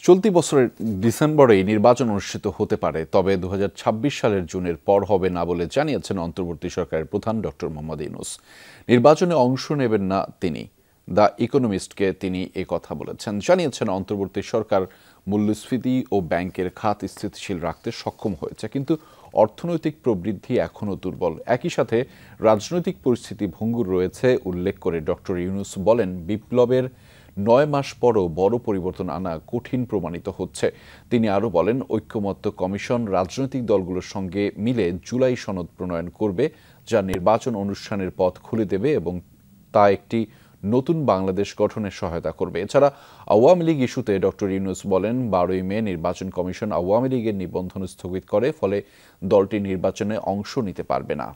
চলতি বছরের ডিসেম্বরেই নির্বাচন অনুষ্ঠিত হতে পারে, তবে ২০২৬ সালের জুনের পর হবে না বলে জানিয়েছেন অন্তর্বর্তী সরকারের প্রধান ডক্টর মোহাম্মদ ইউনূস। নির্বাচনে অংশ নেবেন না তিনি। দ্য ইকোনমিস্টকে তিনি কথা বলেছেন। জানিয়েছেন অন্তর্বর্তী সরকার মূল্যস্ফীতি ও ব্যাংকের খাত স্থিতিশীল রাখতে সক্ষম হয়েছে, কিন্তু অর্থনৈতিক প্রবৃদ্ধি এখনও দুর্বল। একই সাথে রাজনৈতিক পরিস্থিতি ভঙ্গুর রয়েছে উল্লেখ করে ডক্টর ইউনূস বলেন, বিপ্লবের ৯ মাস পরও বড় পরিবর্তন আনা কঠিন প্রমাণিত হচ্ছে। তিনি আরও বলেন, ঐক্যমত্য কমিশন রাজনৈতিক দলগুলোর সঙ্গে মিলে জুলাই সনদ প্রণয়ন করবে, যা নির্বাচন অনুষ্ঠানের পথ খুলে দেবে এবং তা একটি নতুন বাংলাদেশ গঠনে সহায়তা করবে। এছাড়া আওয়ামী লীগ ইস্যুতে ডক্টর ইউনূস বলেন, ১২ই মে নির্বাচন কমিশন আওয়ামী লীগের নিবন্ধন স্থগিত করে, ফলে দলটি নির্বাচনে অংশ নিতে পারবে না।